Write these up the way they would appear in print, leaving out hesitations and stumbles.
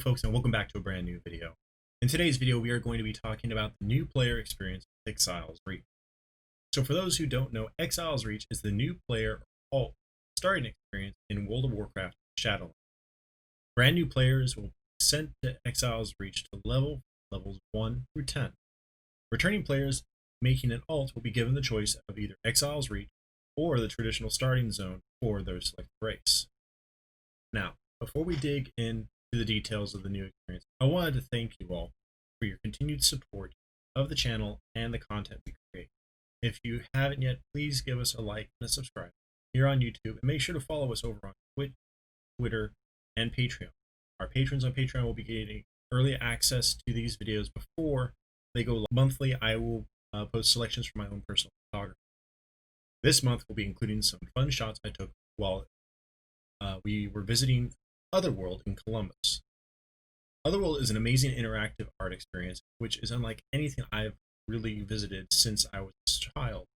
folks, and welcome back to a brand new video. In today's video, we are going to be talking about the new player experience of Exile's Reach. So for those who don't know, Exile's Reach is the new player alt starting experience in World of Warcraft Shadowlands. Brand new players will be sent to Exile's Reach to levels 1 through 10. Returning players making an alt will be given the choice of either Exile's Reach or the traditional starting zone for their selected race. Now, before we dig into the details of the new experience, I wanted to thank you all for your continued support of the channel and the content we create. If you haven't yet, please give us a like and a subscribe here on YouTube, and make sure to follow us over on Twitch, Twitter, and Patreon. Our patrons on Patreon will be getting early access to these videos before they go monthly. I will post selections from my own personal photography. This month we'll be including some fun shots I took while we were visiting Otherworld in Columbus. Otherworld is an amazing interactive art experience, which is unlike anything I've really visited since I was a child.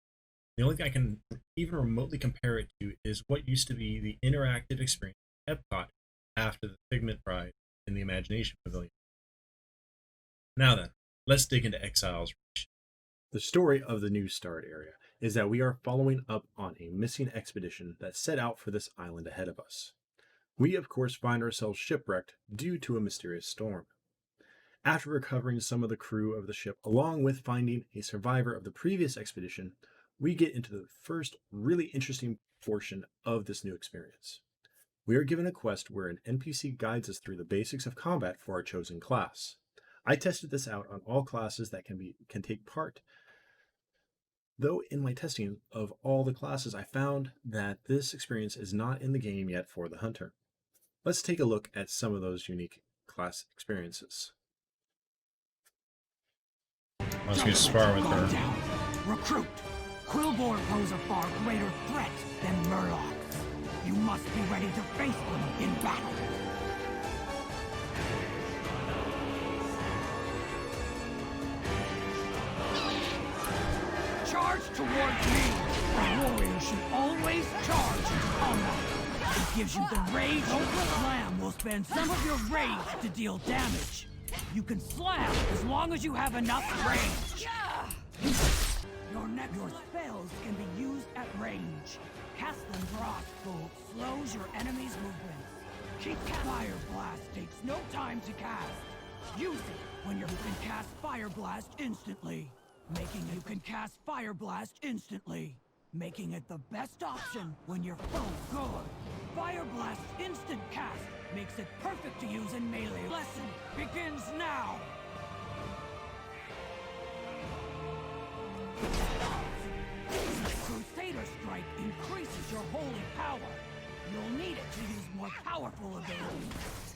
The only thing I can even remotely compare it to is what used to be the interactive experience at Epcot after the Figment ride in the Imagination Pavilion. Now then, let's dig into Exile's Reach. The story of the new Start area is that we are following up on a missing expedition that set out for this island ahead of us. We, of course, find ourselves shipwrecked due to a mysterious storm. After recovering some of the crew of the ship, along with finding a survivor of the previous expedition, we get into the first really interesting portion of this new experience. We are given a quest where an NPC guides us through the basics of combat for our chosen class. I tested this out on all classes that can take part. Though in my testing of all the classes, I found that this experience is not in the game yet for the Hunter. Let's take a look at some of those unique class experiences. Must be spar with her. Down. Recruit! Quillbor pose a far greater threat than Murlocs. You must be ready to face them in battle. Charge towards me! A warrior should always charge into combat. It gives you the rage. Slam will spend some of your rage to deal damage. You can slam as long as you have enough range. Your spells can be used at range. Cast them crossbow slows your enemy's movements. Keep Fire Blast takes no time to cast. Use it when you can cast Fire Blast instantly. You can cast Fire Blast instantly, making it the best option when you're full good. Fire Blast instant cast makes it perfect to use in melee. Lesson begins now! Crusader Strike increases your holy power. You'll need it to use more powerful abilities.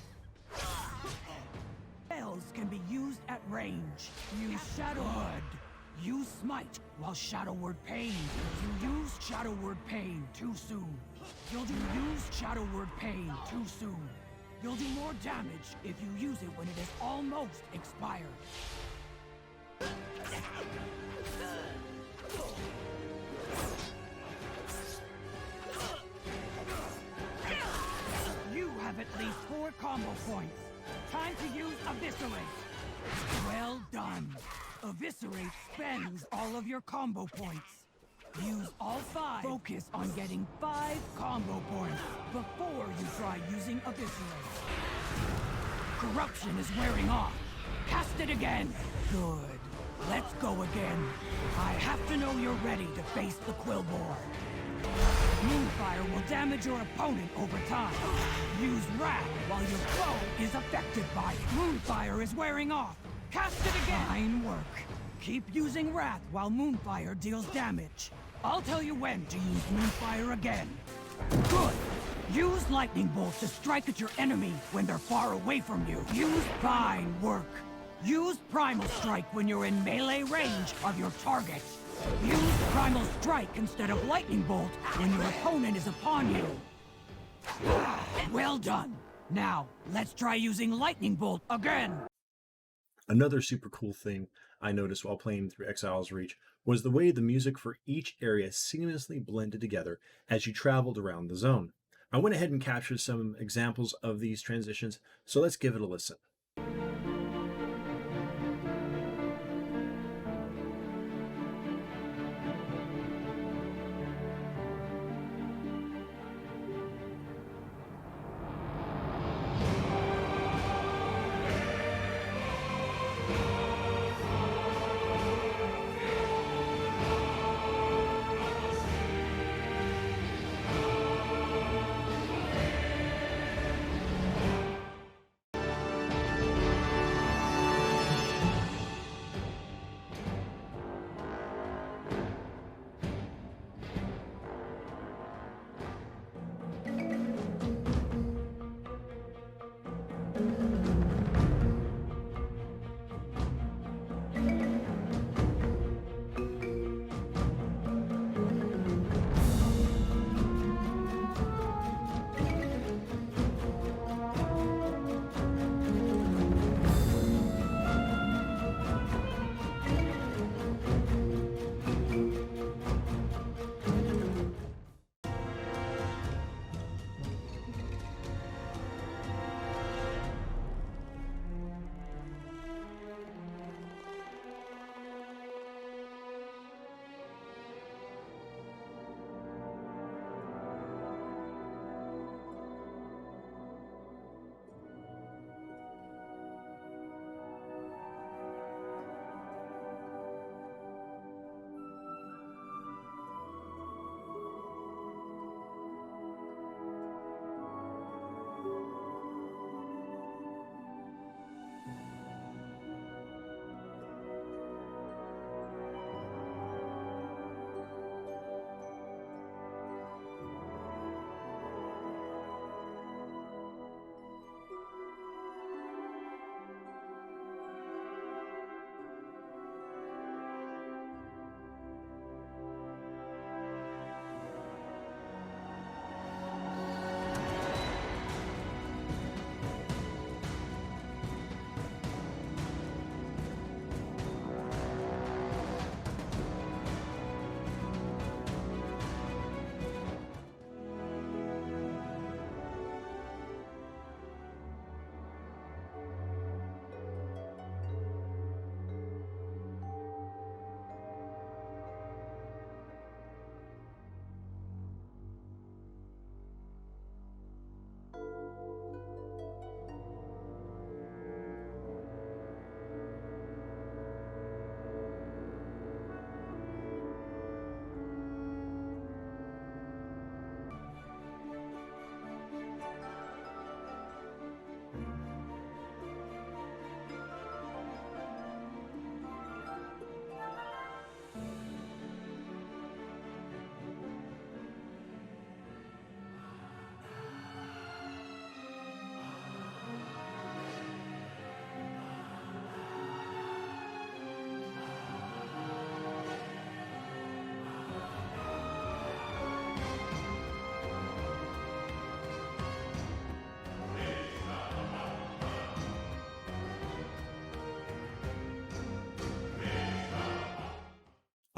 Spells can be used at range. Use Shadow Word. Use Smite while Shadow Word Pain. If you use Shadow Word Pain too soon, use Shadow Word Pain too soon. You'll do more damage if you use it when it is almost expired. You have at least 4 combo points. Time to use Eviscerate. Well done. Eviscerate spends all of your combo points. Use all 5. Focus on getting 5 combo points before you try using Eviscerate. Corruption is wearing off. Cast it again. Good. Let's go again. I have to know you're ready to face the Quillbor. Moonfire will damage your opponent over time. Use Wrath while your foe is affected by it. Moonfire is wearing off. Cast it again! Fine work. Keep using Wrath while Moonfire deals damage. I'll tell you when to use Moonfire again. Good! Use Lightning Bolt to strike at your enemy when they're far away from you. Use Fine work. Use Primal Strike when you're in melee range of your target. Use Primal Strike instead of Lightning Bolt when your opponent is upon you. Well done! Now, let's try using Lightning Bolt again! Another super cool thing I noticed while playing through Exile's Reach was the way the music for each area seamlessly blended together as you traveled around the zone. I went ahead and captured some examples of these transitions, so let's give it a listen.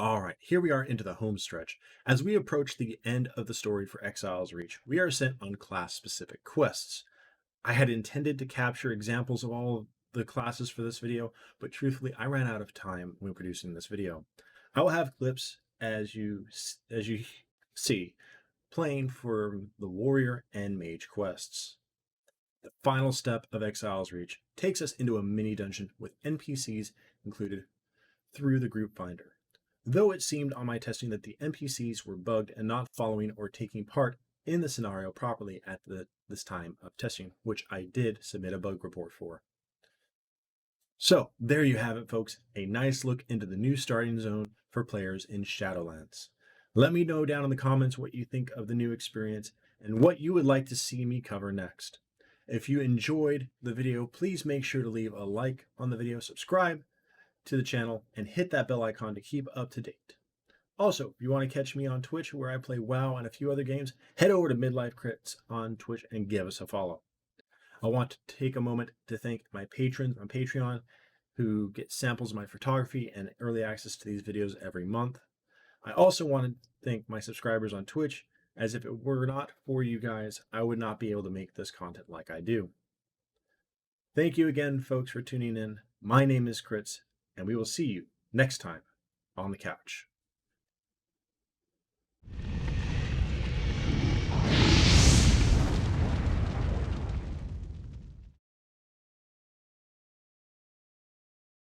All right, here we are into the home stretch. As we approach the end of the story for Exile's Reach, we are sent on class-specific quests. I had intended to capture examples of all of the classes for this video, but truthfully, I ran out of time when producing this video. I will have clips as you see playing for the warrior and mage quests. The final step of Exile's Reach takes us into a mini dungeon with NPCs included through the group finder. Though it seemed on my testing that the NPCs were bugged and not following or taking part in the scenario properly at this time of testing, which I did submit a bug report for. So there you have it, folks, a nice look into the new starting zone for players in Shadowlands. Let me know down in the comments what you think of the new experience and what you would like to see me cover next. If you enjoyed the video, please make sure to leave a like on the video, subscribe to the channel, and hit that bell icon to keep up to date. Also, if you want to catch me on Twitch where I play WoW and a few other games, head over to Midlife Crits on Twitch and give us a follow. I want to take a moment to thank my patrons on Patreon who get samples of my photography and early access to these videos every month. I also want to thank my subscribers on Twitch as if it were not for you guys, I would not be able to make this content like I do. Thank you again, folks, for tuning in. My name is Kritz, and we will see you next time on the couch.